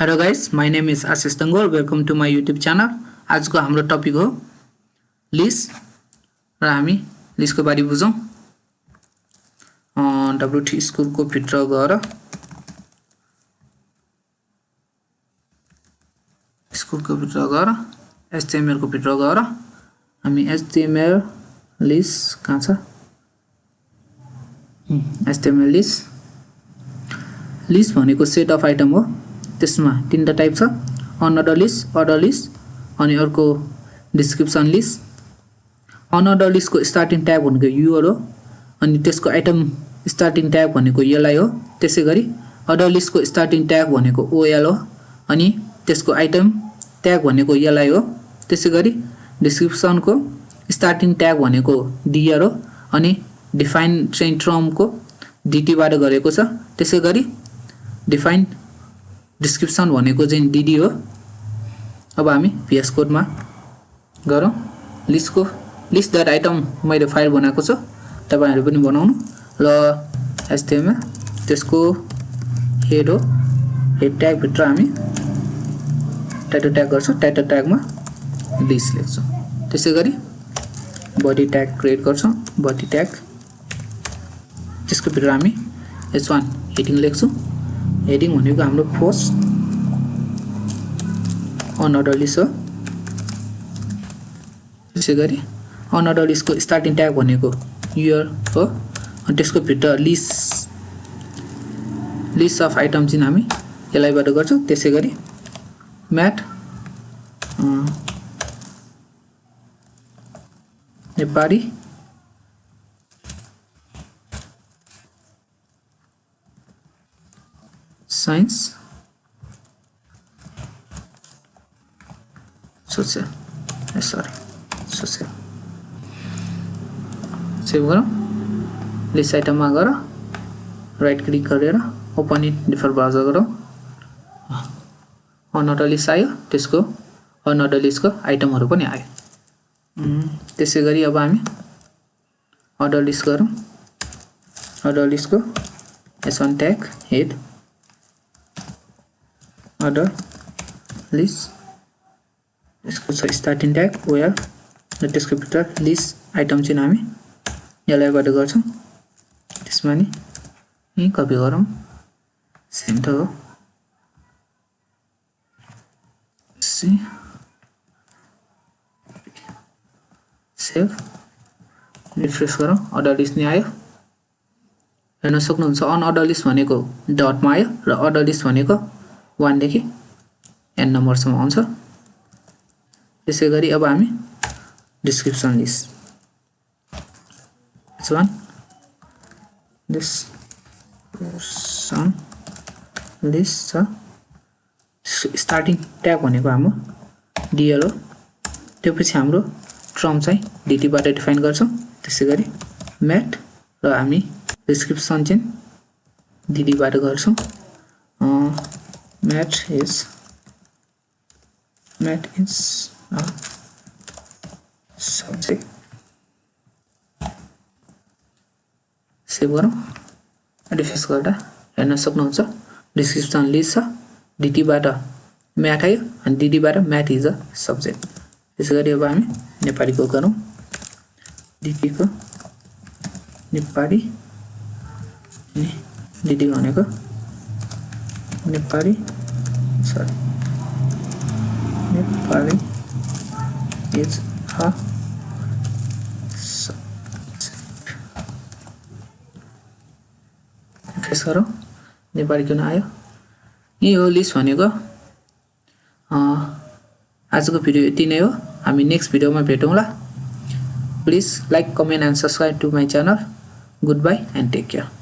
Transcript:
Hello guys, my name is Ashish Tangol. Welcome to my YouTube channel. आज को हाम्रो topic हो list र हामी लिस्ट को बारे बुझौं। WT स्कुल को भित्र गएर स्कुल को भित्र गएर HTML को भित्र गएर हामी HTML लिस्ट कहाँ छ HTML लिस्ट भनेको सेट अफ आइटम हो। त्यसमा तीनटा टाइप छ, अनअर्डर लिस्ट, अर्डर लिस्ट अनि अर्को डिस्क्रिप्सन लिस्ट। अनअर्डर लिस्ट को स्टार्टिङ ट्याग भनेको युआर हो अनि त्यसको आइटम स्टार्टिङ ट्याग भनेको एलआई हो। त्यसैगरी अर्डर लिस्ट को स्टार्टिङ ट्याग भनेको ओएल हो अनि त्यसको आइटम ट्याग भनेको एलआई हो। त्यसैगरी डिस्क्रिप्सन को स्टार्टिङ ट्याग भनेको डीआर हो अनि डिफाइन चाहिँ ट्रम को डीटी बाट गरेको छ। त्यसैगरी डिफाइन डिस्क्रिप्सन भनेको चाहिँ डीडी हो। अब हामी VS कोड मा गरौँ। लिस्ट डट आइटम मैले फाइल बनाएको छु, तपाईहरु पनि बनाउनु ल। HTML त्यसको हेड हो, हेड ट्याग भित्र हामी टाइटल ट्याग गर्छौं। टाइटल ट्याग मा लिस्ट लेख्छौं। त्यसैगरी बडी ट्याग क्रिएट गर्छौं। बडी ट्याग त्यसको भित्र हामी h1 हेडिङ लेख्छौं। हेडिङ भनेको हाम्रो पोस्ट अनअर्डर लिस्ट हो। त्यसैगरी अनअर्डर लिस्ट को स्टार्टिङ ट्याग भनेको युआर हो अनि त्यसको भित्र लिस्ट अफ आइटम चाहिँ हामी एलआई बाट गर्छौं। त्यसैगरी math Nepali science social save गरौँ। लिस्ट आइटममा गएर राइट क्लिक गरेर ओपन इन डिफल्ट ब्राउजर गरौँ। अनअर्डर लिस्ट आयो, त्यसको अनअर्डर लिस्ट को आइटमहरु पनि आयो। त्यसैगरी अब हामी अर्डर लिस्ट गरौँ। अर्डर लिस्ट को h1 tag head order list यसको छ स्टार्टिङ ट्याग ओएल र त्यसको भित्र लिस्ट आइटम चाहिँ हामी एलआई बाट गर्छौं। त्यसमा नि यही कपी गरौँ। सेन्टर हो सेभ रिफ्रेश गरौँ। अर्डर लिस्ट नि आयो। हेर्न सक्नुहुन्छ अनअर्डर लिस्ट भनेको डटमा आयो र अर्डर लिस्ट भनेको 1 देखि n नम्बर सम्म आउँछ। त्यसैगरी अब हामी description list h1 description list छ। स्टार्टिङ ट्याग भनेको हाम्रो डीएल हो। त्यसपछि हाम्रो ट्रम चाहिँ डीटी बाट डिफाइन गर्छौं। त्यसैगरी म्याथ र हामी डिस्क्रिप्सन चाहिँ डीडी बाट गर्छौं। Math is a subject. Save गरौँ। रिफ्रेश गर्दा हेर्न सक्नुहुन्छ डिस्क्रिप्सन लिस्ट छ। डीटी बाट म्याथ आयो अनि डीडी बाट म्याथ इज अ सब्जेक्ट। त्यसैगरी अब हामी नेपाली को गरौँ। डीटी को नेपाली डीडी भनेको Nepali is a subject। Refresh गरौँ। नेपाली किन आयो। यही हो लिस्ट भनेको। आजको भिडियो यति नै हो। हामी नेक्स्ट भिडियोमा भेटौँला। Please like, comment and subscribe to my channel. Goodbye and take care.